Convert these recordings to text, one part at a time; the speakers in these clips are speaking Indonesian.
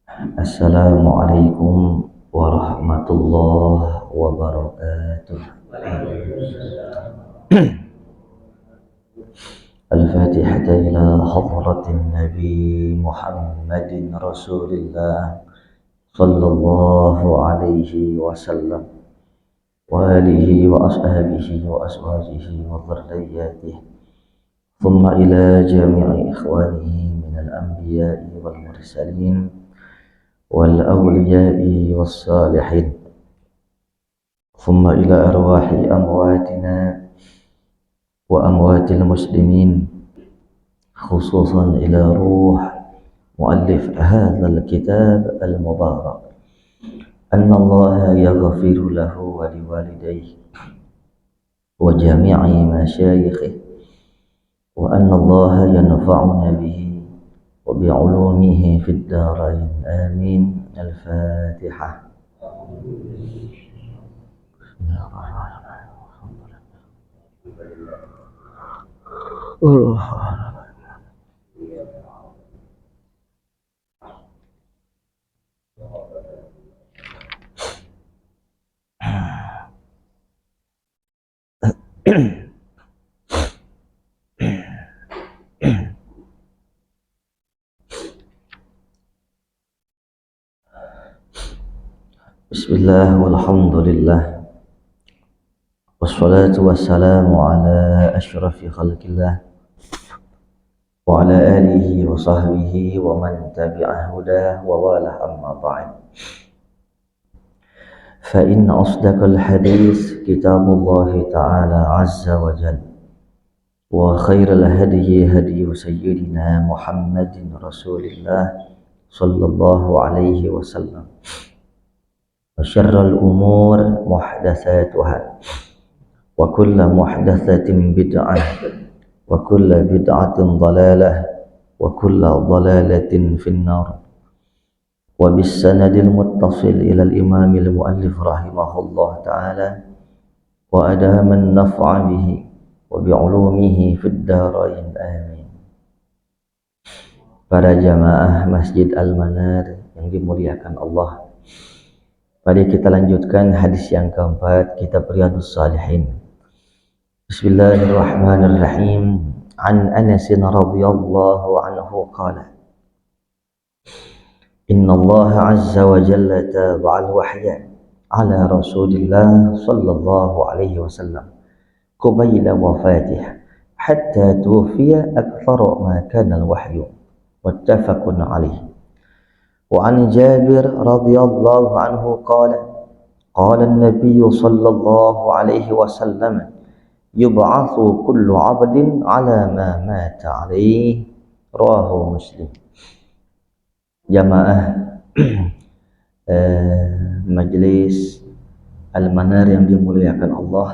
Assalamualaikum warahmatullahi wabarakatuh. الفاتحة إلى حضرة النبي محمد رسول الله صلى الله عليه وسلم وآله وأصحابه وأزواجه وذرياته ثم إلى جميع إخوانه من الأنبياء والمرسلين والأولياء والصالحين ثم إلى أرواح أمواتنا وأموات المسلمين خصوصا إلى روح مؤلف هذا الكتاب المبارك أن الله يغفر له ولوالديه وجميع مشايخه وأن الله ينفعنا به وبعلومه في الدارين آمين. الفاتحة. Bismillah walhamdulillah wassalatu wassalamu ala ashrafi khalqillah wa ala alihi wa sahbihi wa man tabi'a hudah wa wala amma ba'd. Fa inna asdaqal hadis kitabullah ta'ala azza wa jalla wa khairal hadiyi hadiyu sayyidina Muhammadin rasulillah sallallahu alaihi wasallam wa syarrul umur muhdatsatuha wa kullu muhdatsatin bid'ah wa kullu bid'atin dhalalah wa kullu dhalalatin finnar. Wa bis sanadil muttasil ila al-imam al-muallif rahimahullah ta'ala wa adama an-naf'a bihi wa bi'ulumihi fid dharain amin. Para jamaah Masjid Al-Manar yang dimuliakan Allah, mari kita lanjutkan hadis yang keempat, kitab Riyadhus Shalihin. Bismillahirrahmanirrahim. An Anas radhiyallahu anhu qala Inna Allah azza wa jalla taba'al wahya ala Rasulillah sallallahu alaihi wasallam qabila wafatih hatta tuwfiya akthar ma kana al-wahyu muttafaqun alaih. Wa an Jabir radhiyallahu anhu qala qala an-nabiy sallallahu alaihi wasallam yub'atsu kullu 'abdin 'ala ma mata 'alaihi, rawahu Muslim. Jamaah Majelis Al-Manar yang dimuliakan Allah,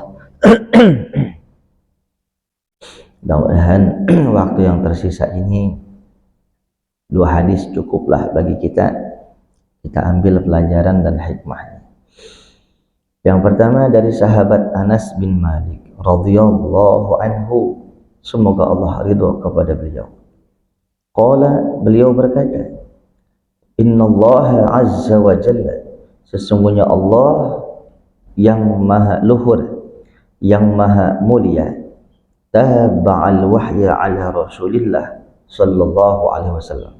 mudah-mudahan waktu yang tersisa ini 2 hadis cukuplah bagi kita ambil pelajaran dan hikmahnya. Yang pertama dari sahabat Anas bin Malik radhiyallahu anhu, semoga Allah ridho kepada beliau. Qala, beliau berkata, Innallaha azza wa jalla, sesungguhnya Allah yang maha luhur, yang maha mulia, taba'al wahya ala Rasulillah sallallahu alaihi wasallam,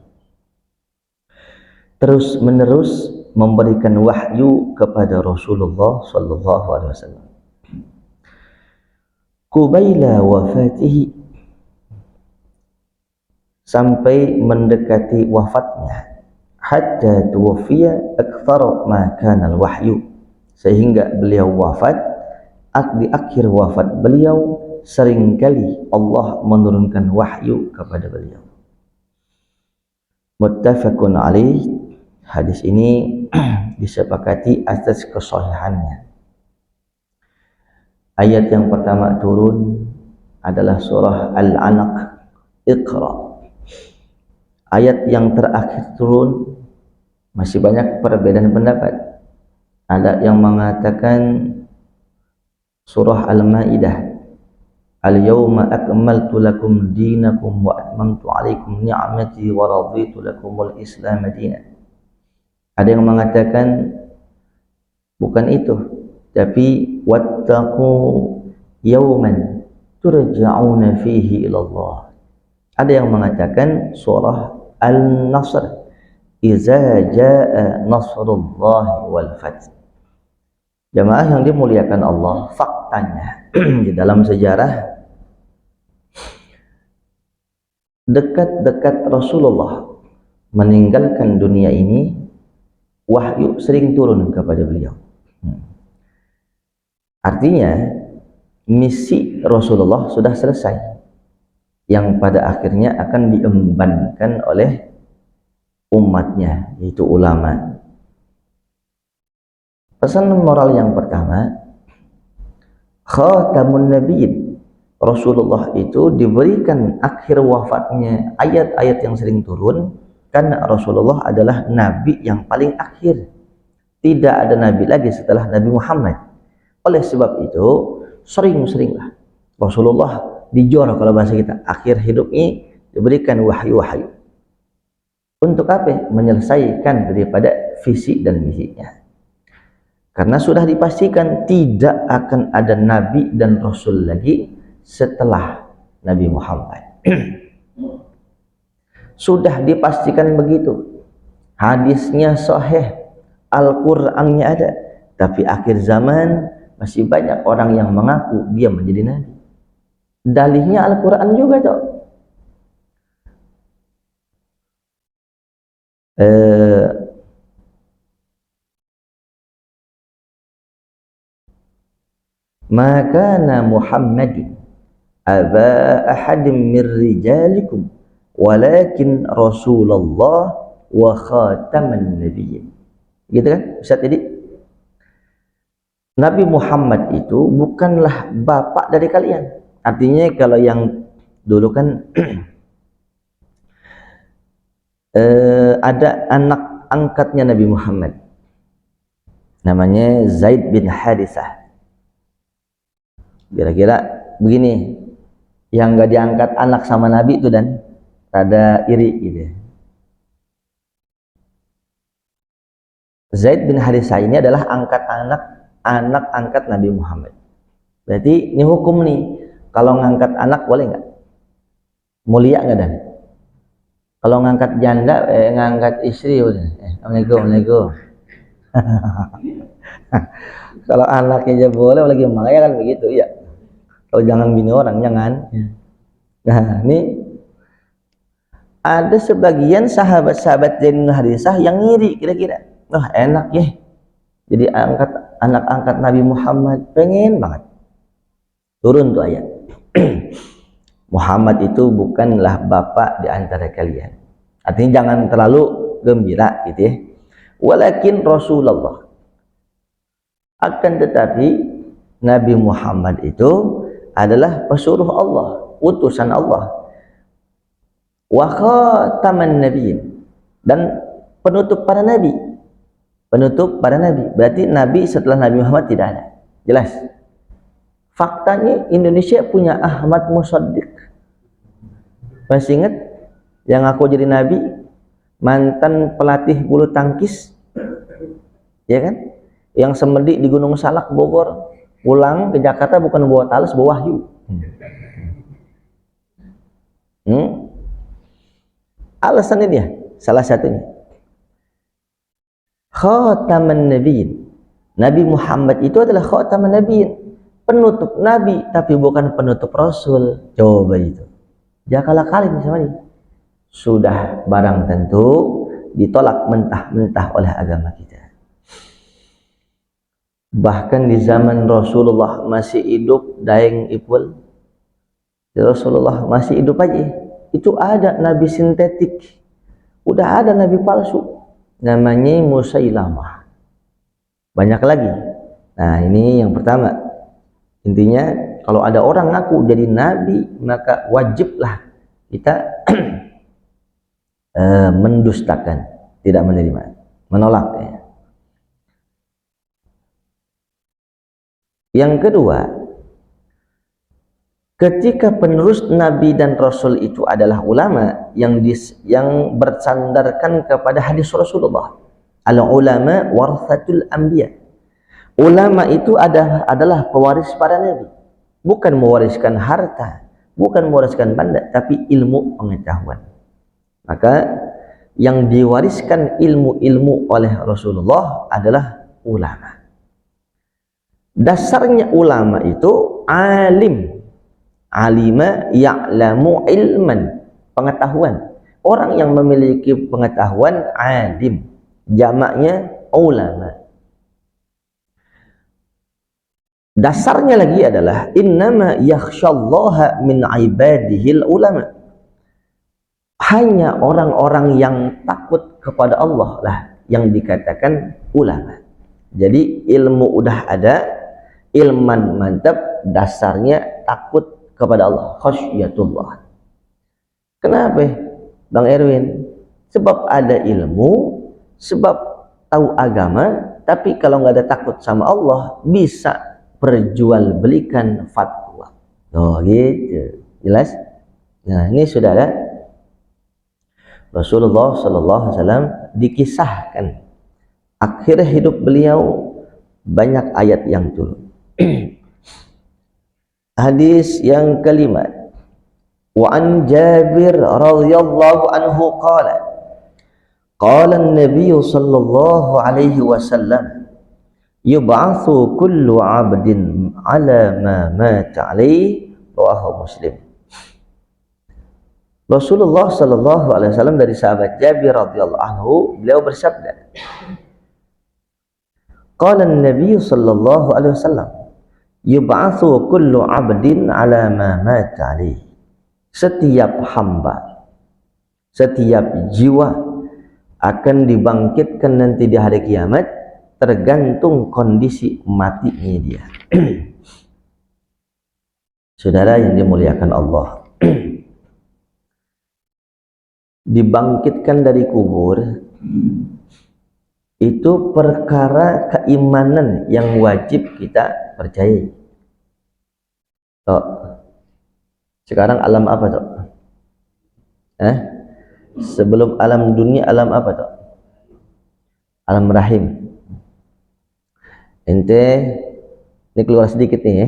terus menerus memberikan wahyu kepada Rasulullah sallallahu alaihi wasallam. Qubaila wafatihi, sampai mendekati wafatnya. Hatta tuwfiya akthar ma kana al-wahyu, sehingga beliau wafat, di akhir wafat beliau seringkali Allah menurunkan wahyu kepada beliau. Muttafaqun alaih, hadis ini disepakati atas kesahihannya. Ayat yang pertama turun adalah surah Al-Alaq, Iqra. Ayat yang terakhir turun masih banyak perbedaan pendapat. Ada yang mengatakan surah Al-Maidah, Al-yawma akmaltu lakum dinakum wa atmamtu alaikum ni'mati wa raditu lakumul Islam dinan. Ada yang mengatakan bukan itu, tapi wattaqu yawman turja'una fihi ila Allah. Ada yang mengatakan surah Al-Nasr, iza jaa nasrullah wal fath. Jamaah yang dimuliakan Allah, faktanya di dalam sejarah dekat-dekat Rasulullah meninggalkan dunia ini, wahyu sering turun kepada beliau. Artinya misi Rasulullah sudah selesai, yang pada akhirnya akan diembankan oleh umatnya, yaitu ulama. Pesan moral yang pertama, khatamun nabiyyin. Rasulullah itu diberikan akhir wafatnya ayat-ayat yang sering turun karena Rasulullah adalah nabi yang paling akhir. Tidak ada nabi lagi setelah Nabi Muhammad. Oleh sebab itu sering-seringlah Rasulullah dijor, kalau bahasa kita, akhir hidupnya diberikan wahyu-wahyu. Untuk apa? Menyelesaikan daripada visi dan misinya. Karena sudah dipastikan tidak akan ada nabi dan rasul lagi setelah Nabi Muhammad. Sudah dipastikan begitu. Hadisnya sahih, Al-Qur'annya ada. Tapi akhir zaman masih banyak orang yang mengaku dia menjadi nabi. Dalihnya Al-Qur'an juga tuh. Maka Muhammadun aba ahadim min rijalikum walakin Rasulullah wa khataman nabiyyin. Gitu kan Ustaz tadi? Nabi Muhammad itu bukanlah bapak dari kalian. Artinya kalau yang dulu kan ada anak angkatnya Nabi Muhammad, namanya Zaid bin Harithah. Kira-kira begini, yang gak diangkat anak sama Nabi itu dan rada iri gitu. Zaid bin Harithah ini adalah anak angkat Nabi Muhammad. Berarti ini hukum nih, kalau ngangkat anak boleh nggak? Mulia nggak dan? Kalau ngangkat janda, ngangkat istri, assalamualaikum. Kalau anaknya aja boleh, lagi makanya kan begitu ya. Kalau jangan bini orang, jangan. Nah, ini ada sebagian sahabat-sahabat Zaid bin Harithah yang ngiri kira-kira. Wah, enak ya. Jadi anak angkat Nabi Muhammad, pengen banget. Turun tuh ayat. Muhammad itu bukanlah bapak di antara kalian. Artinya jangan terlalu gembira gitu ya. Walakin Rasulullah. Akan tetapi Nabi Muhammad itu adalah pesuruh Allah, utusan Allah. Wa khataman nabiyyin, dan penutup para nabi. Penutup para nabi. Berarti nabi setelah Nabi Muhammad tidak ada. Jelas. Faktanya Indonesia punya Ahmad Musaddiq. Masih ingat yang aku jadi nabi? Mantan pelatih bulu tangkis. Ya kan? Yang semedi di Gunung Salak Bogor, pulang ke Jakarta bukan bawa talas, bawa wahyu. Alasannya dia, salah satunya khataman nabiyyin. Nabi Muhammad itu adalah khataman nabiyyin, penutup nabi, tapi bukan penutup rasul. Coba itu, jangan kalah-kalin sama dia. Sudah barang tentu ditolak mentah-mentah oleh agama kita. Bahkan di zaman Rasulullah masih hidup, daeng ipul, Rasulullah masih hidup aja, itu ada nabi sintetik, udah ada nabi palsu, namanya Musailamah. Banyak lagi. Nah, ini yang pertama. Intinya kalau ada orang ngaku jadi nabi, maka wajiblah kita mendustakan, tidak menerima, menolak ya. Yang kedua, ketika penerus Nabi dan Rasul itu adalah ulama yang bersandarkan kepada hadis Rasulullah. Al ulama warathatul anbiya. Ulama itu adalah pewaris para nabi. Bukan mewariskan harta, bukan mewariskan benda, tapi ilmu pengetahuan. Maka yang diwariskan ilmu-ilmu oleh Rasulullah adalah ulama. Dasarnya ulama itu alim. Alima ya'lamu ilman, pengetahuan. Orang yang memiliki pengetahuan alim, jamaknya ulama. Dasarnya lagi adalah innama yakhsyallaha min ibadihil ulama. Hanya orang-orang yang takut kepada Allah lah yang dikatakan ulama. Jadi ilmu udah ada, ilman mantap, dasarnya takut kepada Allah, khasyatullah. Kenapa Bang Erwin? Sebab ada ilmu, sebab tahu agama, tapi kalau nggak ada takut sama Allah, bisa perjualbelikan fatwa. Oh gitu, jelas? Nah ini sudah ada. Rasulullah Sallallahu Alaihi Wasallam dikisahkan akhir hidup beliau banyak ayat yang turun. Hadis yang kelima, wa an Jabir radhiyallahu anhu qala qala an-nabiy sallallahu alaihi wasallam yub'atsu kullu 'abdin 'ala ma mata 'alaihi, rawahu Muslim. Rasulullah sallallahu alaihi wasallam dari sahabat Jabir radhiyallahu anhu, beliau bersabda, qala an-nabiy sallallahu alaihi wasallam yub'atsu kullu 'abdin 'ala ma mata 'alaihi. Setiap hamba, setiap jiwa akan dibangkitkan nanti di hari kiamat tergantung kondisi matinya dia. Saudara yang dimuliakan Allah, dibangkitkan dari kubur itu perkara keimanan yang wajib kita percayai. Sekarang alam apa toh? Sebelum alam dunia, alam apa toh? Alam rahim. Ente ini keluar sedikit nih ya.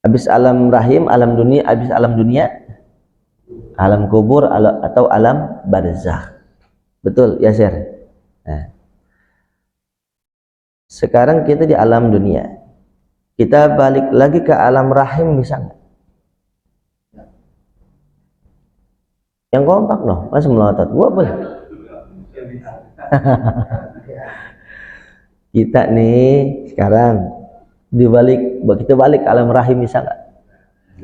Habis alam rahim, alam dunia, habis alam dunia, alam kubur atau alam barzakh. Betul ya, Sir? Nah, sekarang kita di alam dunia, kita balik lagi ke alam rahim bisa nggak? Yang kompak loh, masih melotot. Gua boleh. Kita nih sekarang kita balik ke alam rahim bisa nggak?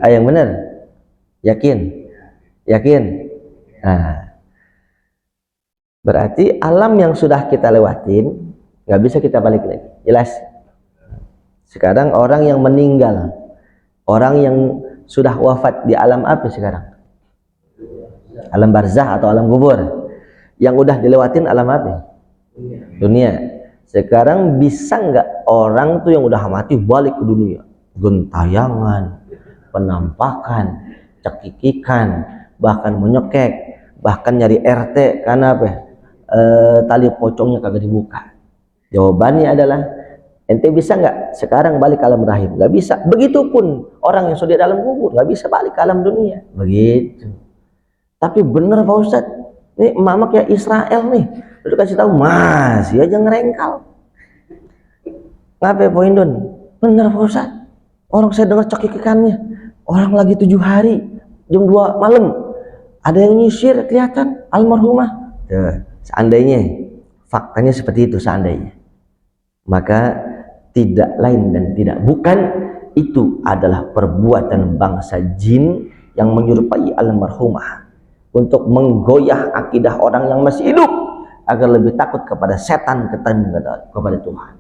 Yang benar? Yakin? Nah, berarti alam yang sudah kita lewatin nggak bisa kita balik lagi. Jelas? Sekarang orang yang meninggal, orang yang sudah wafat di alam apa sekarang? Alam barzakh atau alam kubur. Yang udah dilewatin alam apa? Dunia. Sekarang bisa nggak orang tuh yang udah mati balik ke dunia? Gentayangan, penampakan, cekikikan, bahkan menyekek, bahkan nyari RT karena apa? Tali pocongnya kagak dibuka. Jawabannya adalah ente bisa nggak sekarang balik ke alam rahim? Nggak bisa. Begitupun orang yang sudah di dalam kubur nggak bisa balik ke alam dunia. Begitu. Tapi bener Pak Ustadz, ini emak kayak Israel nih, udah kasih tahu masih aja ngerengkal. Ngapain poin Don? Bener Pak Ustadz, orang saya dengar cekikikannya, orang lagi 7 hari, jam 2 malam, ada yang nyisir kelihatan almarhumah. Seandainya, faktanya seperti itu seandainya, maka tidak lain dan tidak bukan itu adalah perbuatan bangsa jin yang menyerupai almarhumah untuk menggoyah akidah orang yang masih hidup agar lebih takut kepada setan ketimbang kepada Tuhan.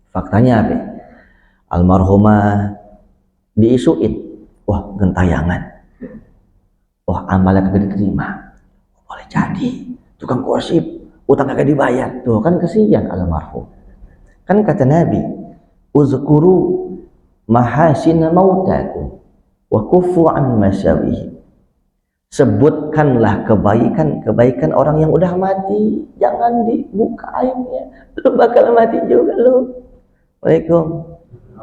Faktanya apa? Almarhumah diisuin, wah gentayangan, wah amalnya kagak diterima, boleh jadi tukang gosip, utang kagak dibayar, tuh kan kesian almarhum. Kan kata Nabi, uzkuru mahasina mautakum wa kufu an masyawihim. Sebutkanlah kebaikan orang yang udah mati, jangan dibuka aibnya, lu bakal mati juga lu. Waalaikum.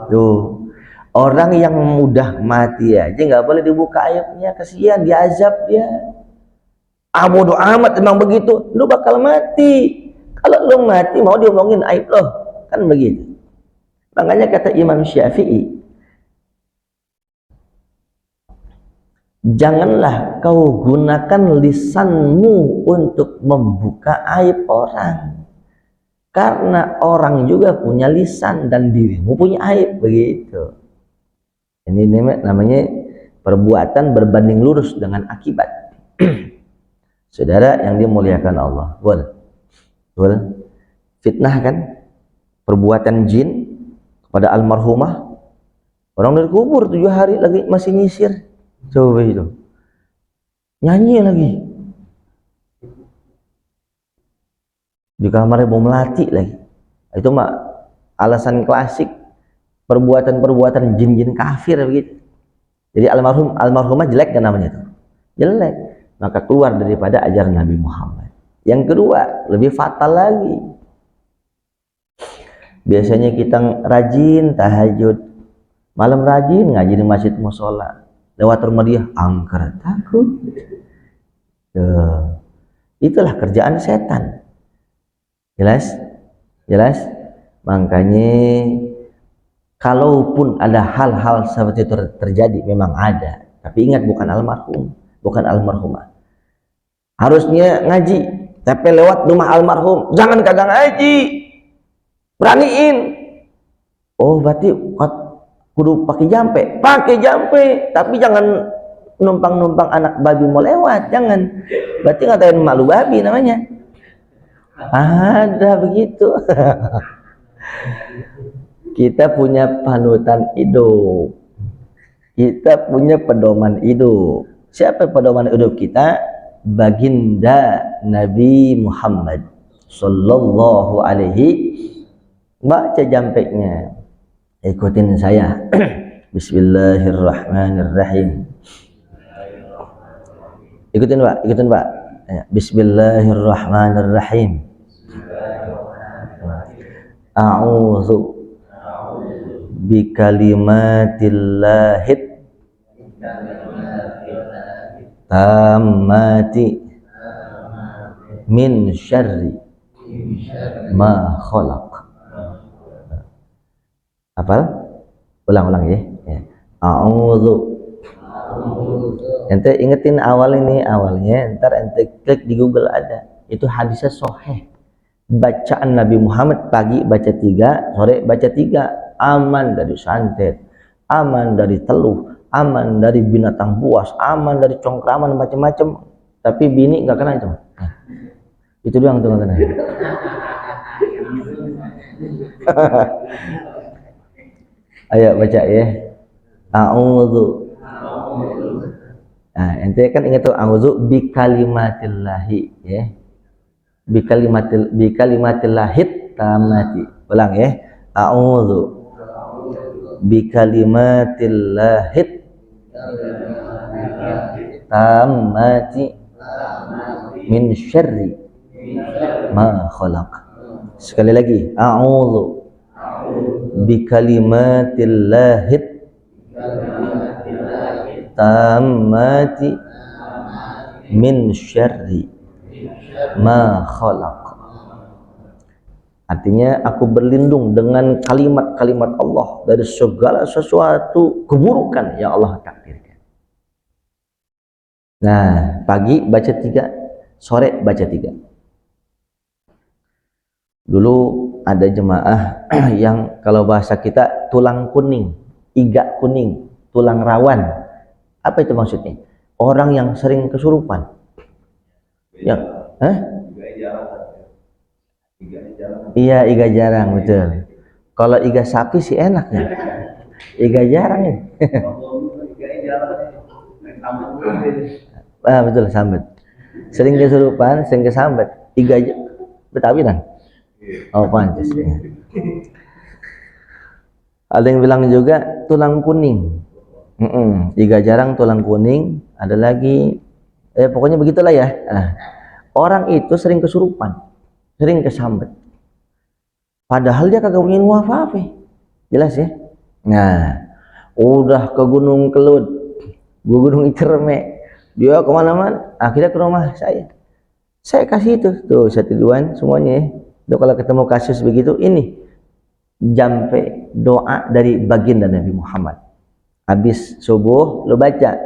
Tuh, orang yang udah mati aja nggak boleh dibuka aibnya, kasihan diazab dia. Bodo amat, emang begitu, lu bakal mati. Kalau lu mati mau diomongin aib lo, kan begitu. Makanya kata Imam Syafi'i, janganlah kau gunakan lisanmu untuk membuka aib orang, karena orang juga punya lisan dan dirimu punya aib, begitu. Ini namanya perbuatan berbanding lurus dengan akibat. Saudara yang dimuliakan Allah, fitnah kan, perbuatan jin kepada almarhumah, orang dari kubur 7 hari lagi masih nyisir. Coba itu, nyanyi lagi di kamarnya, mau melati lagi. Itu mah alasan klasik perbuatan jin-jin kafir begitu. Jadi almarhumah jelek kan namanya itu, jelek, maka keluar daripada ajaran Nabi Muhammad. Yang kedua, lebih fatal lagi, biasanya kita rajin tahajud malam, rajin ngaji di masjid musola, lewat rumah dia angker takut. Itulah kerjaan setan. Jelas. Makanya kalaupun ada hal-hal seperti itu terjadi, memang ada, tapi ingat bukan almarhum, bukan almarhumah. Harusnya ngaji, tapi lewat rumah almarhum, jangan kagak ngaji, beraniin. Oh berarti kudu pakai jampe, tapi jangan numpang anak babi mau lewat, jangan. Berarti ngatain malu babi namanya. Ada begitu. Kita punya panutan hidup, kita punya pedoman hidup. Siapa pedoman hidup kita? Baginda Nabi Muhammad sallallahu alaihi. Baca jampeknya, ikutin saya. Bismillahirrahmanirrahim. Ikutin Pak. Bismillahirrahmanirrahim. A'udzu bikalimatillahi tammati min syarri ma khalaq. Hafal? Ulang ya. A'udzu. Ente ingetin awalnya, ntar ente klik di Google ada. Itu hadisnya sahih. Bacaan Nabi Muhammad, pagi baca 3, sore baca 3, aman dari santet, aman dari teluh, aman dari binatang buas, aman dari congkraman macam-macam. Tapi bini nggak kena cuma. Itu doang tuh nggak kena. Ayo baca ya. A'udzu. Nah, ente kan ingat tuh a'udzu bikalimatillahi ya. Bikalimatillahit tamati. Ulang ya. A'udzu bikalimatillahit tamati min syarri ma khalaq. Sekali lagi, a'udzu bikalimatillahit tamati min syarri ma khalaq. Artinya aku berlindung dengan kalimat-kalimat Allah dari segala sesuatu keburukan yang Allah takdirkan. Nah, pagi baca 3, sore baca 3. Dulu ada jemaah yang kalau bahasa kita tulang kuning, iga kuning, tulang rawan. Apa itu maksudnya? Orang yang sering kesurupan. Yang iya, iga jarang, betul. Kalau iga sapi sih enak ya. Iga jarang ya. Betul, sambet. Sering kesurupan, sering kesambet. Iga Betawi kan? Oh, pantes. Ya. Ada yang bilang juga tulang kuning. Iga jarang, tulang kuning. Ada lagi Pokoknya begitulah ya. Orang itu sering kesurupan, sering kesambet, padahal dia kagak punya apa-apa. Jelas ya. Nah, udah ke Gunung Kelut, Gunung Cerme, dia kemana-mana, akhirnya ke rumah saya kasih itu tuh satu duaan semuanya ya. Tuh, kalau ketemu kasus begitu, ini jampe doa dari baginda Nabi Muhammad. Habis subuh lu baca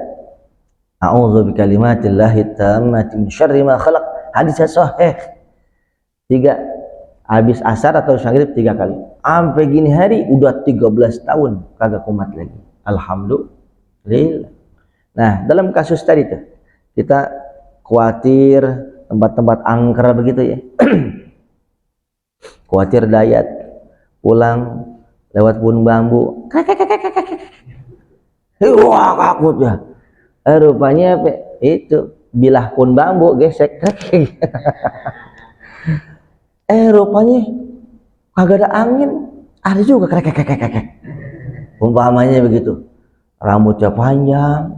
a'udzu bikalimatillahi tammati min syarri ma khalaq, hadis sahih. 3 habis asar atau maghrib 3 kali. Sampai gini hari udah 13 tahun kagak kumat lagi. Alhamdulillah. Nah, dalam kasus tadi tuh kita khawatir tempat-tempat angker begitu ya. Khawatir dayat pulang lewat pohon bambu. Wah, takut ya. Rupanya itu bilah pohon bambu gesek. Rupanya kagak ada angin, ada juga krek. Umpamanya begitu, rambutnya panjang,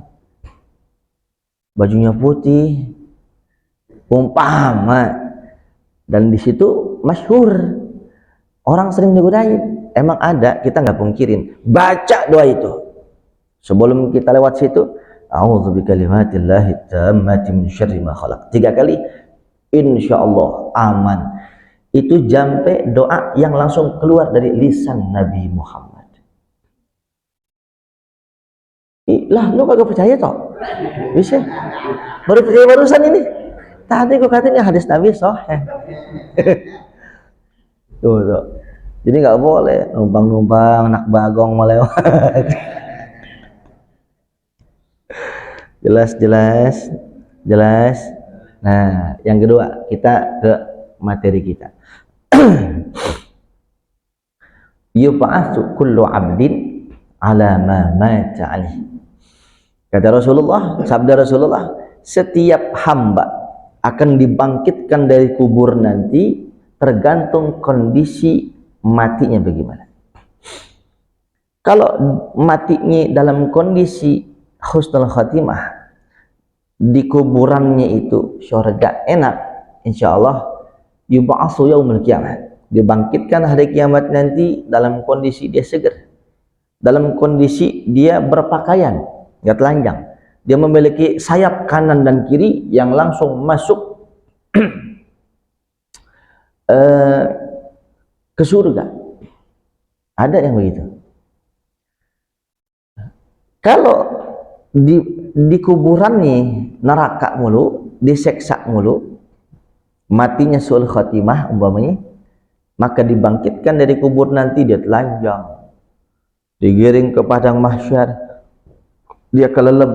bajunya putih, umpama, dan di situ masyhur orang sering digodain. Emang ada, kita nggak pungkirin. Baca doa itu sebelum kita lewat situ. A'udzu bikalimatillahi tammati min syarri ma khalaq. 3 kali, insyaallah aman. Itu jampe doa yang langsung keluar dari lisan Nabi Muhammad. Lah, lu kagak percaya toh? Bisa? Baru percaya barusan ini. Tadi gua katanya hadis Nabi sahih. Tuh. Jadi nggak boleh numpang-numpang anak bagong melewat. Jelas. Nah, yang kedua, kita ke materi kita. Yub'atsu kullu 'abdin 'ala ma mata 'alaihi. Kata Rasulullah, sabda Rasulullah, setiap hamba akan dibangkitkan dari kubur nanti tergantung kondisi matinya bagaimana. Kalau matinya dalam kondisi husnul khatimah, di kuburannya itu surga enak, insyaallah yub'atsu yaumil qiyamah, dibangkitkan hari kiamat nanti dalam kondisi dia seger, dalam kondisi dia berpakaian nggak telanjang, dia memiliki sayap kanan dan kiri yang langsung masuk ke surga. Ada yang begitu. Kalau di kuburannya neraka mulu, diseksa mulu, matinya suul khatimah umpamanya, maka dibangkitkan dari kubur nanti dia telanjang, digiring ke padang mahsyar, dia kelelep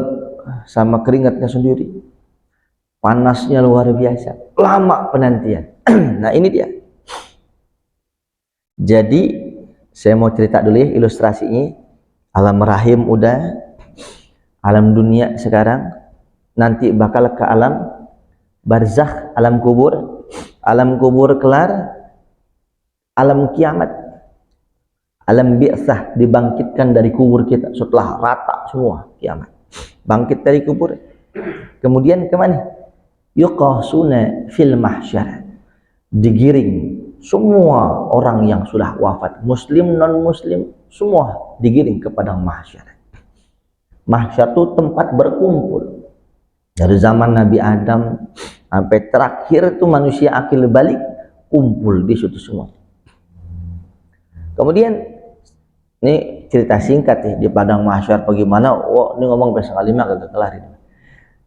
sama keringatnya sendiri, panasnya luar biasa, lama penantian. Nah, ini dia. Jadi saya mau cerita dulu ya ilustrasinya. Alam rahim udah, alam dunia sekarang, nanti bakal ke alam barzakh, alam kubur kelar, alam kiamat, alam bi'tsah, dibangkitkan dari kubur kita setelah rata semua kiamat, bangkit dari kubur. Kemudian kemana? Yuqasuna fil mahsyar, digiring semua orang yang sudah wafat, muslim non muslim, semua digiring ke padang mahsyar. Mahsyar itu tempat berkumpul dari zaman Nabi Adam sampai terakhir itu manusia akil balik, kumpul di situ semua. Kemudian ini cerita singkat ya, di padang mahsyar bagaimana. Wah, ini ngomong bahasa kalimah kagak kelar ini.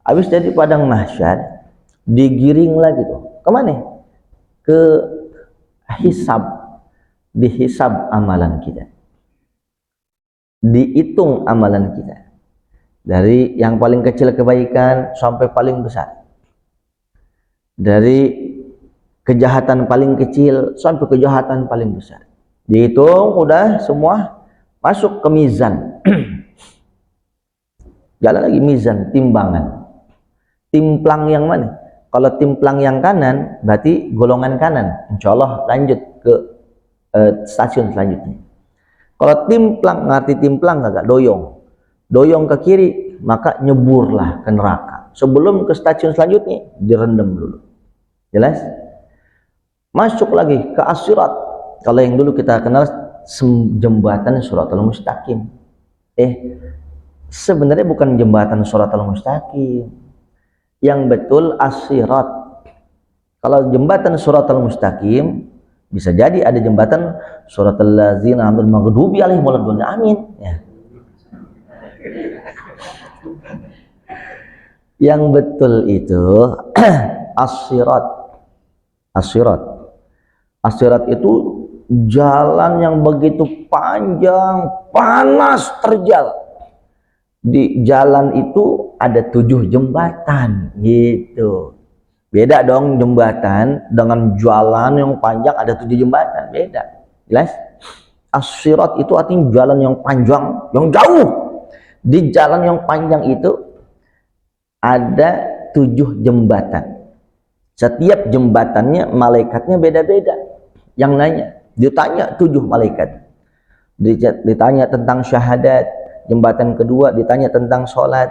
Habis dari padang mahsyar digiring lagi tuh kemana? Ke hisab, dihisab amalan kita, dihitung amalan kita dari yang paling kecil kebaikan sampai paling besar, dari kejahatan paling kecil sampai kejahatan paling besar, dihitung udah semua masuk ke mizan. Jalan lagi mizan, timbangan, timplang yang mana? Kalau timplang yang kanan berarti golongan kanan, insya Allah lanjut ke stasiun selanjutnya. Kalau timplang, ngerti timplang kagak? Doyong ke kiri, maka nyeburlah ke neraka sebelum ke stasiun selanjutnya direndam dulu. Jelas? Masuk lagi ke As-Sirat. Kalau yang dulu kita kenal jembatan Shiratal Mustaqim. Sebenarnya bukan jembatan Shiratal Mustaqim. Yang betul As-Sirat. Kalau jembatan Shiratal Mustaqim bisa jadi ada jembatan Shiratal ladzina an'amta maghdubi alaihim waladdallin. Amin. Ya. Yang betul itu As-Sirat. As-Sirat. As-Sirat itu jalan yang begitu panjang, panas, terjal. Di jalan itu ada 7 jembatan gitu. Beda dong jembatan dengan jalan yang panjang ada 7 jembatan, beda. Jelas? As-Sirat itu artinya jalan yang panjang, yang jauh. Di jalan yang panjang itu ada 7 jembatan. Setiap jembatannya malaikatnya beda-beda. Yang nanya, ditanya 7 malaikat. Ditanya tentang syahadat. Jembatan kedua ditanya tentang sholat.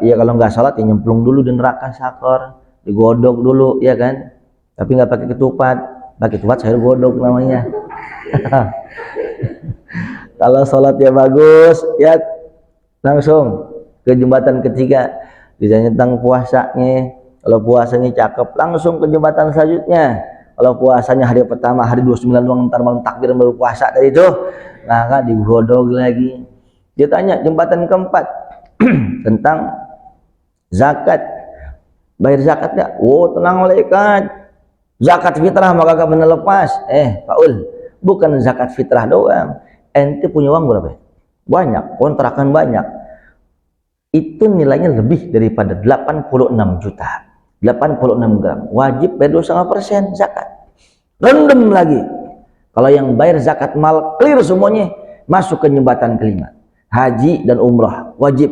Ya kalau nggak sholat ya nyemplung dulu di neraka sakor, digodok dulu ya kan. Tapi nggak pakai ketupat. Pakai ketupat sayur godok namanya. Kalau sholatnya bagus ya langsung ke jembatan ketiga. Ditanya tentang puasanya. Kalau puasanya cakep langsung ke jembatan selanjutnya. Kalau puasanya hari pertama, hari 29 doang, ntar malam takbir baru puasa dari itu, maka digodok lagi. Dia tanya jembatan keempat tentang zakat. Bayar zakatnya? Oh tenang malaikat, zakat fitrah maka gak benar lepas. Paul, bukan zakat fitrah doang. Ente punya uang berapa? Banyak, kontrakan banyak. Itu nilainya lebih daripada 86 juta. 86 gram, wajib bayar 2,5% zakat. Rendem lagi. Kalau yang bayar zakat mal clear semuanya, masuk ke jembatan kelima. Haji dan umrah wajib.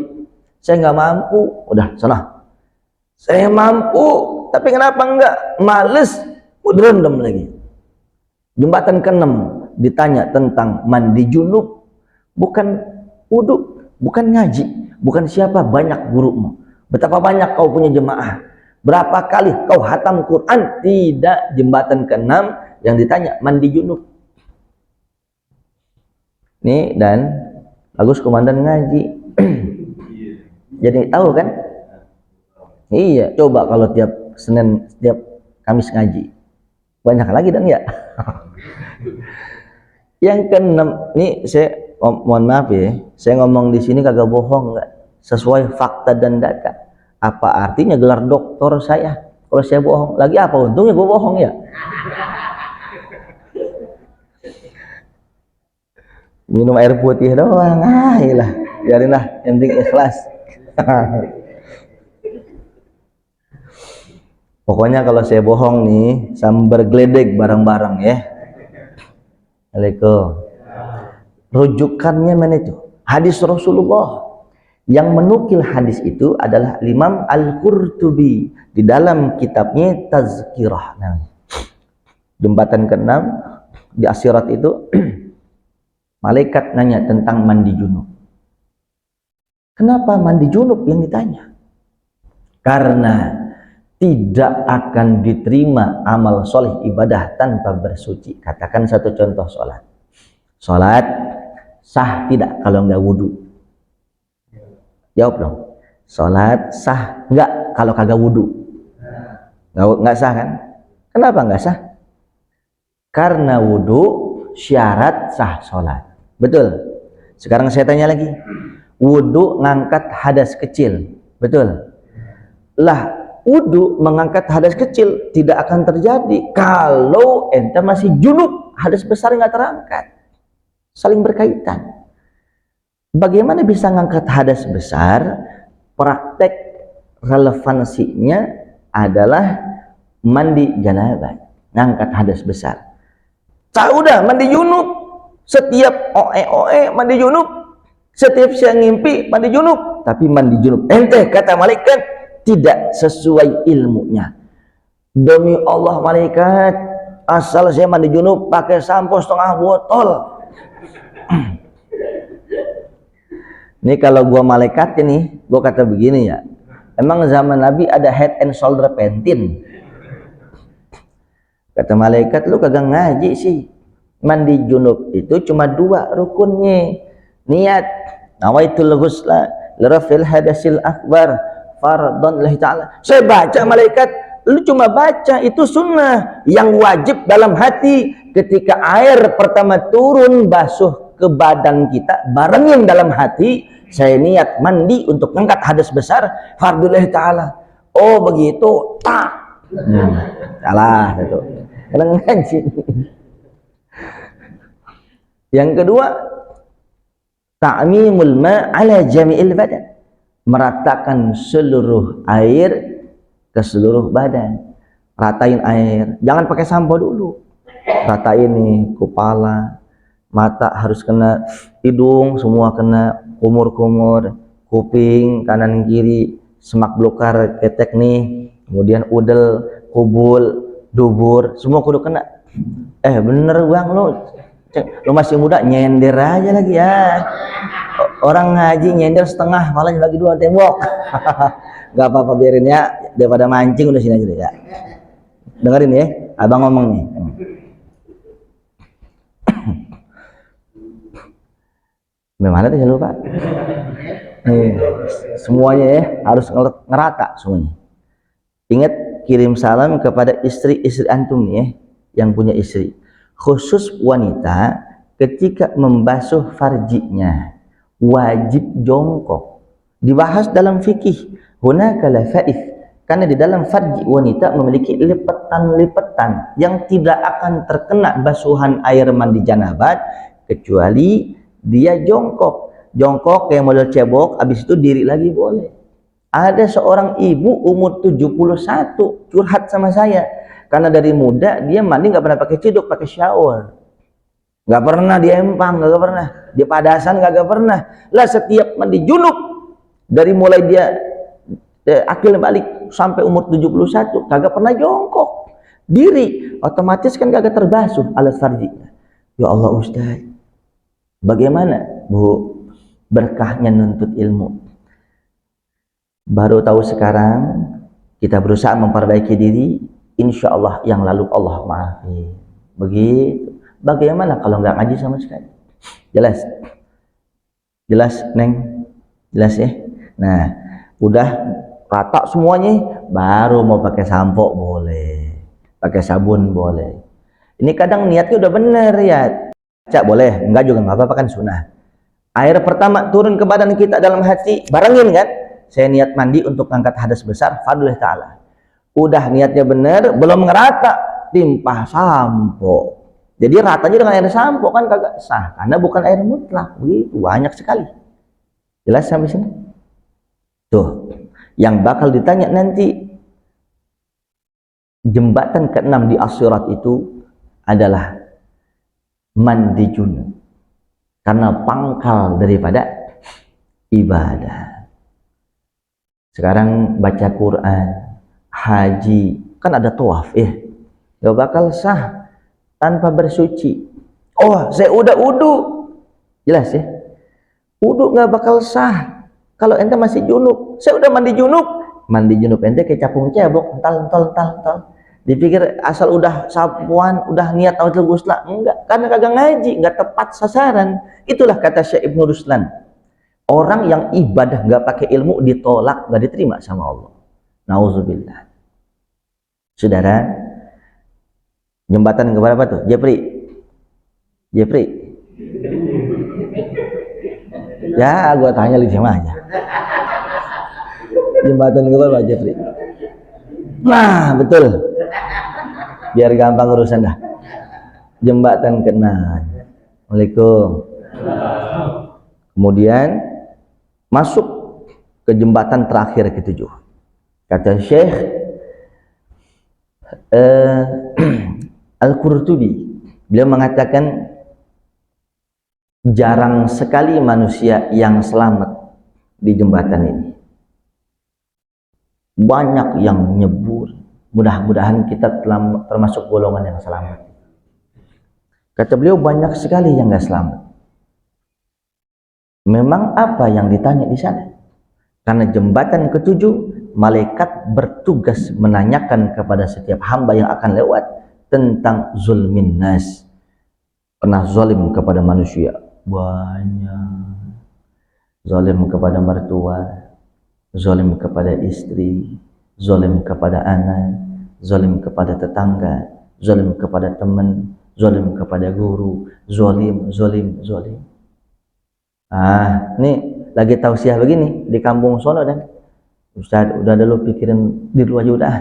Saya nggak mampu, udah sana. Saya mampu, tapi kenapa enggak? Males, rendem lagi. Jembatan ke-6 ditanya tentang mandi junub, bukan wudhu, bukan ngaji, bukan siapa banyak gurumu. Betapa banyak kau punya jemaah. Berapa kali kau hatam Quran? Tidak. Jembatan ke-6 yang ditanya mandi junub. Nih dan bagus komandan ngaji. Jadi tahu kan? Iya, coba kalau tiap Senin, tiap Kamis ngaji. Banyak lagi dan ya. Yang ke-6 nih saya mohon maaf ya, saya ngomong di sini kagak bohong enggak? Sesuai fakta dan data. Apa artinya gelar doktor saya kalau saya bohong? Lagi apa untungnya gue bohong ya? Minum air putih doang. Iyalah, biarinlah, yang penting ikhlas. Pokoknya kalau saya bohong nih, sambar geledek bareng-bareng ya. Assalamualaikum. Rujukannya mana itu? Hadis Rasulullah. Yang menukil hadis itu adalah Imam Al-Qurtubi di dalam kitabnya Tazkirah. Jembatan ke-6 di As-Sirat itu malaikat nanya tentang mandi junub. Kenapa mandi junub yang ditanya? Karena tidak akan diterima amal soleh ibadah tanpa bersuci. Katakan satu contoh sholat. Sholat sah tidak kalau nggak wudhu? Jawab dong. Sholat sah nggak kalau kagak wudhu? Nggak sah kan? Kenapa nggak sah? Karena wudhu syarat sah sholat. Betul. Sekarang saya tanya lagi. Wudhu ngangkat hadas kecil. Betul. Lah wudhu mengangkat hadas kecil tidak akan terjadi kalau ente masih junub, hadas besar nggak terangkat. Saling berkaitan. Bagaimana bisa ngangkat hadas besar? Praktek relevansinya adalah mandi janabah, ngangkat hadas besar. Udah mandi junub, setiap oe mandi junub, setiap siang ngimpi mandi junub, tapi mandi junub ente kata malaikat tidak sesuai ilmunya. Demi Allah malaikat, asal saya mandi junub pakai sampo setengah botol. Ini kalau gua malaikat ini, gua kata begini ya, Emang zaman Nabi ada head and shoulder pentin? Kata malaikat, lu kagak ngaji sih. Mandi junub itu cuma 2 rukunnya. Niat, nawaitul ghusla lirafil hadasil akbar fardhon lillahi ta'ala. Saya baca malaikat, lu cuma baca, itu sunnah. Yang wajib dalam hati, ketika air pertama turun basuh ke badan kita, barengin dalam hati, saya niat mandi untuk ngangkat hadas besar fardhulillah ta'ala. Oh begitu, tak. Salah itu. Kadang ngaji. Yang kedua, ta'mimul ma' ala jami'il badan, meratakan seluruh air ke seluruh badan. Ratain air, jangan pakai sampo dulu. Ratain nih kepala, mata harus kena, hidung semua kena, kumur-kumur, kuping kanan kiri, semak belukar ketek nih, kemudian udel, kubul, dubur, semua kudu kena. Bener bang, lu masih muda nyender aja lagi ya. Orang ngaji nyender setengah, malah bagi 2 tembok. Gak apa-apa, biarin ya, daripada mancing udah sini aja deh ya. Dengerin ya, abang ngomong nih. Bagaimana tuh, saya lupa. Semuanya ya harus ngerata semuanya. Ingat, kirim salam kepada istri-istri antum nih ya, yang punya istri. Khusus wanita ketika membasuh farjinya wajib jongkok. Dibahas dalam fikih, hunaka lafaif, karena di dalam farji wanita memiliki lipetan-lipetan yang tidak akan terkena basuhan air mandi janabat kecuali dia jongkok. Jongkok kayak model cebok, habis itu diri lagi boleh. Ada seorang ibu umur 71 curhat sama saya, karena dari muda dia mandi nggak pernah pakai ciduk, pakai shower. Nggak pernah dia empang, nggak pernah dia padasan, nggak pernah lah. Setiap mandi junub, dari mulai dia akil balik sampai umur 71 kagak pernah jongkok diri, otomatis kan kagak terbasuh alat farjinya. Ya Allah Ustaz, bagaimana Bu? Berkahnya nuntut ilmu. Baru tahu sekarang, kita berusaha memperbaiki diri, insya Allah yang lalu Allah maafi. Begitu. Bagaimana kalau nggak ngaji sama sekali? Jelas? Jelas, Neng? Jelas ya? Nah, udah rata semuanya, baru mau pakai sampo boleh, pakai sabun boleh. Ini kadang niatnya udah bener ya, Cak boleh, enggak juga nggak apa-apa kan, sunnah. Air pertama turun ke badan kita dalam hati, barengin kan? Saya niat mandi untuk angkat hadas besar fadlillah ta'ala. Udah niatnya bener, belum ngerata, timpah sampo. Jadi ratanya dengan air sampo kan kagak sah, karena bukan air mutlak. Begitu banyak sekali. Jelas sampai sini? Tuh, yang bakal ditanya nanti, jembatan ke-6 di As-Sirat itu adalah mandi junub, karena pangkal daripada ibadah. Sekarang baca Quran, haji, kan ada tawaf ya, gak bakal sah tanpa bersuci. Oh, saya udah wudu, jelas ya, wudu gak bakal sah kalau ente masih junub. Saya udah mandi junub ente kayak capung cebok, ental. Dipikir asal udah sapuan, udah niat nawatul ghusla, enggak, karena kagak ngaji, enggak tepat sasaran. Itulah kata Syekh Ibnu Ruslan, orang yang ibadah nggak pakai ilmu ditolak, nggak diterima sama Allah. Nauzubillah. Saudara, jembatan kepada apa tuh? Jepri. Ya, gua tanya lu sama aja. Jembatan kepada apa, Jepri? Nah, betul. Biar gampang urusan dah. Jembatan ke-6. Waalaikumsalam. Kemudian masuk ke jembatan terakhir ke-7. Kata Syekh Al-Qurtubi, beliau mengatakan jarang sekali manusia yang selamat di jembatan ini. Banyak yang nyebur. Mudah-mudahan kita termasuk golongan yang selamat. Kata beliau, banyak sekali yang nggak selamat. Memang apa yang ditanya di sana? Karena jembatan ke-7 malaikat bertugas menanyakan kepada setiap hamba yang akan lewat tentang zulmin nas. Pernah zalim kepada manusia? Banyak. Zalim kepada mertua, zalim kepada istri, zalim kepada anak, zalim kepada tetangga, zalim kepada teman, zalim kepada guru, zalim. Ini lagi tausiah begini di kampung sono, dan Ustaz, udah dulu pikirin diri aja udah.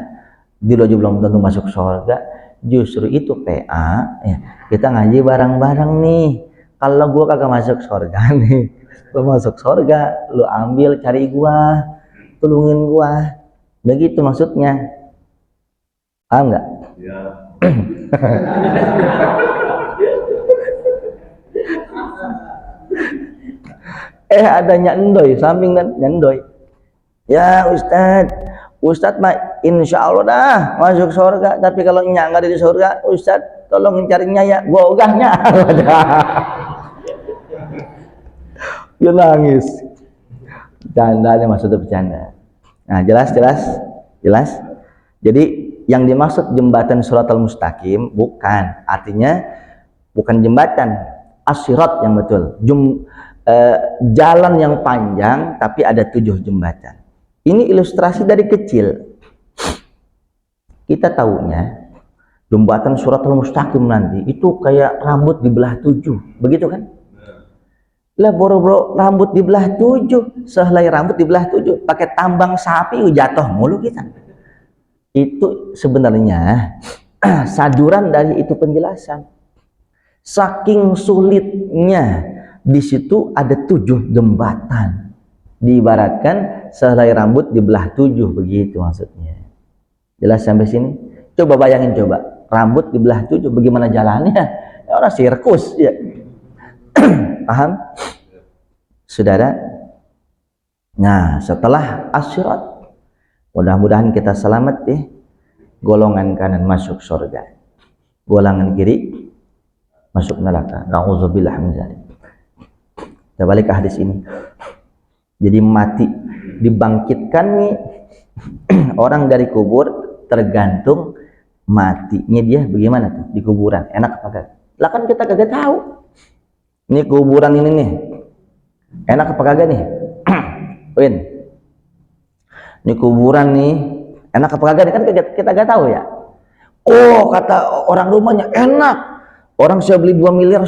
Diri aja belum tentu masuk surga. Justru itu PA, ya, kita ngaji bareng-bareng nih. Kalau gua kagak masuk surga nih, lu masuk surga, lu ambil cari gua, tolongin gua. Begitu maksudnya. Paham nggak? Ya. Ada nyandoy samping dan nyandoy. Ya Ustadz mah insya Allah dah masuk surga, tapi kalau nyak nggak ada di surga, Ustadz tolong carinya ya, gua ogahnya. Dia nangis. Bercandanya maksudnya bercanda. Nah, jelas. Jadi yang dimaksud jembatan Shiratal Mustaqim artinya bukan jembatan, as-sirat yang betul. Jalan yang panjang tapi ada 7 jembatan. Ini ilustrasi dari kecil. Kita tahunya jembatan Shiratal Mustaqim nanti itu kayak rambut dibelah 7, begitu kan? Lah boro-boro rambut dibelah 7, sehelai rambut dibelah 7, pakai tambang sapi jatuh mulu kita. Itu sebenarnya saduran dari itu penjelasan. Saking sulitnya, di situ ada 7 jembatan. Diibaratkan sehelai rambut dibelah 7, begitu maksudnya. Jelas sampai sini? Coba bayangin rambut dibelah 7, bagaimana jalannya? Ya, orang sirkus ya. Paham? Saudara? Nah, setelah as-sirat, mudah-mudahan kita selamat ya. Golongan kanan masuk surga, golongan kiri masuk neraka. Nauzubillah min dzalik. Kita balik ke hadis ini. Jadi mati dibangkitkan nih orang dari kubur tergantung matinya dia bagaimana tuh di kuburan, enak apa kagak? Lah kan kita kagak tahu. Ini kuburan ini nih, enak apa kagak nih? Win, ini kuburan nih, enak apa kagak nih? Kan kita gak tahu ya. Oh, kata orang rumahnya enak, orang saya beli 2,5 miliar.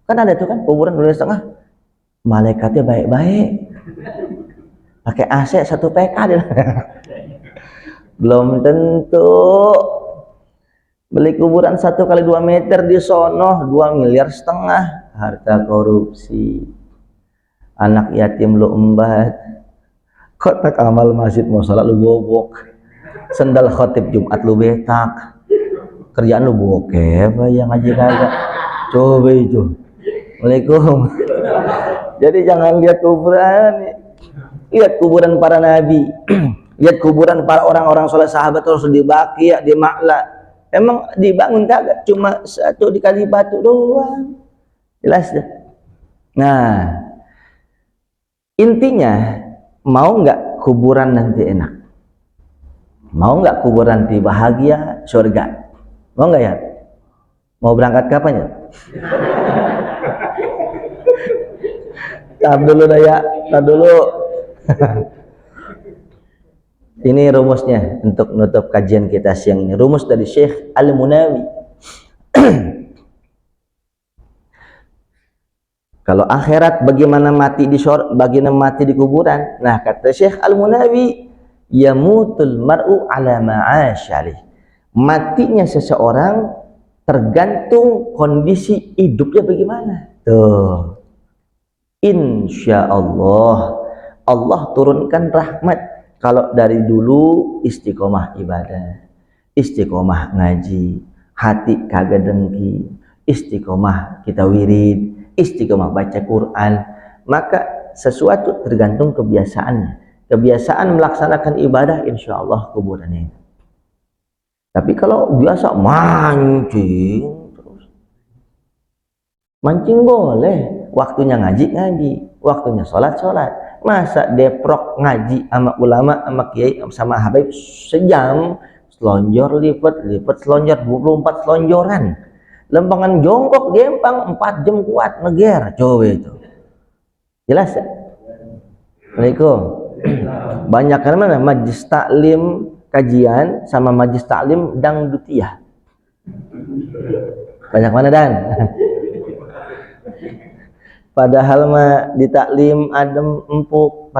Kan ada tuh kan kuburan 2,5 miliar. Malaikatnya baik-baik, pakai AC 1 PK dia. Belum tentu. Beli kuburan 1 kali 2 meter di sono 2,5 miliar, harta korupsi, anak yatim lu embat, kotak amal masjid mau salat lu bobok, sendal khotib Jumat lu betak, kerjaan lu bokep yang ngaji kagak. Coba itu. Waalaikumsalam. Jadi jangan lihat kuburan, lihat kuburan para nabi, lihat kuburan para orang-orang soleh, sahabat Rasul di Baqi', di Ma'la. Emang dibangun kagak? Cuma 1 dikali batu doang. Jelas dah. Nah, intinya mau nggak kuburan nanti enak? Mau nggak kuburan nanti bahagia, surga? Mau nggak ya? Mau berangkat kapan ya? Tab dulu dah ya, tab dulu. Ini rumusnya untuk menutup kajian kita siang ini. Rumus dari Syekh Al-Munawi. Kalau akhirat bagaimana mati di bagaimana mati di kuburan? Nah, kata Syekh Al-Munawi, yamutul mar'u ala ma'asyarih. Matinya seseorang tergantung kondisi hidupnya bagaimana. Tuh. Insyaallah Allah turunkan rahmat kalau dari dulu istiqomah ibadah, istiqomah ngaji, hati kagak dengki, istiqomah kita wirid, istiqomah baca Quran, maka sesuatu tergantung kebiasaannya. Kebiasaan melaksanakan ibadah, insya Allah kuburannya. Tapi kalau biasa mancing terus, mancing boleh, waktunya ngaji, waktunya sholat, Masa deprok ngaji sama ulama sama kiai sama habaib sejam, selonjor lipat selonjor 24 selonjoran. Lempangan jongkok dia empang 4 jam kuat neger coba itu. Jelas ya? Assalamualaikum. Banyak kan mana majlis taklim kajian sama majlis taklim dangdutiyah. Banyak mana dan? Padahal mah di taklim adem empuk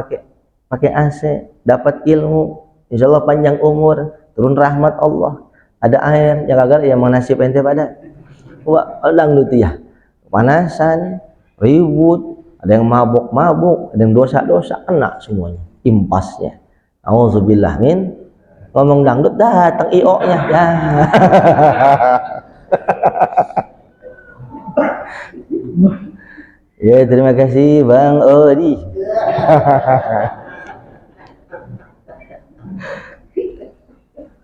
pakai AC, dapat ilmu, insyaallah panjang umur, turun rahmat Allah, ada air yang agar yang menasib ente pada wah dangdutiyah, panasan, ribut, ada yang mabuk-mabuk, ada yang dosa-dosa, kena semuanya impasnya. Auzubillah min ngomong dangdut datang IO-nya ya. Ya, terima kasih Bang Odi.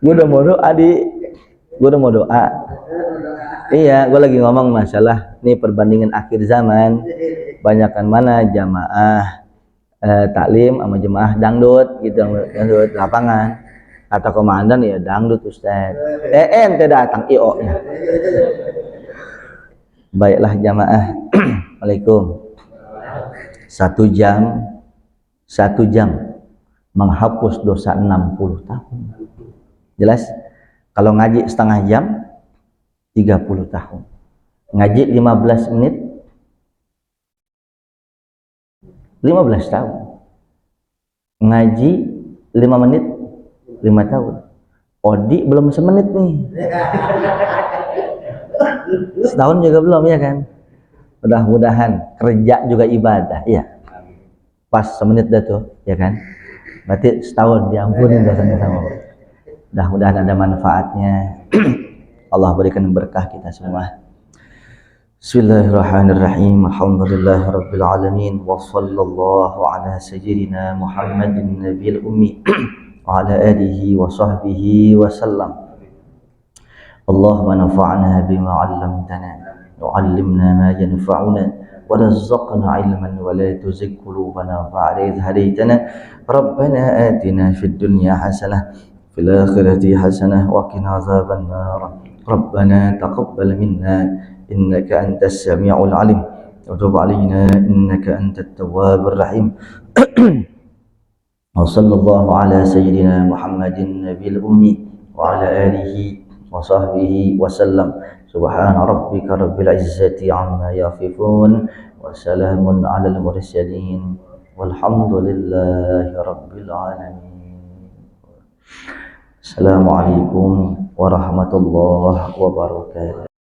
Gue udah mau doa gue udah mau doa. Iya, gue lagi ngomong masalah nih perbandingan akhir zaman. Banyakan mana jamaah taklim sama jemaah dangdut gitu, dangdut lapangan. Kata komandan ya dangdut Ustaz. Ente datang IO-nya. Baiklah jamaah. Assalamualaikum. 1 jam menghapus dosa 60 tahun. Jelas? Kalau ngaji setengah jam 30 tahun. Ngaji 15 menit 15 tahun. Ngaji 5 menit 5 tahun. Odi belum semenit nih. Setahun juga belum ya kan? Mudah-mudahan kerja juga ibadah, iya. Pas semenit dah tuh, ya kan? Berarti setahun diampunin dosanya sama. Mudah-mudahan ada manfaatnya. Allah berikan berkah kita semua. Bismillahirrahmanirrahim. Alhamdulillahirabbil alamin wa sallallahu ala sayyidina Muhammadin nabiyil ummi wa ala alihi wa sahbihi wa sallam. Allahumma nafa'na bima 'allamtana وعلمنا ما ينفعنا ورزقنا علما ولا تزغ قلوبنا بعد إذ هديتنا ربنا آتنا في الدنيا حسنة في الآخرة حسنة وقنا عذاب النار ربنا تقبل منا إنك أنت السميع العليم وتب علينا إنك أنت التواب الرحيم وصلى الله على سيدنا محمد النبي الأمي وعلى آله وصحبه وسلم. Subhana rabbika rabbil izzati amma yasifun wa salamun alal mursalin walhamdulillahi rabbil alamin. Assalamualaikum warahmatullahi wabarakatuh.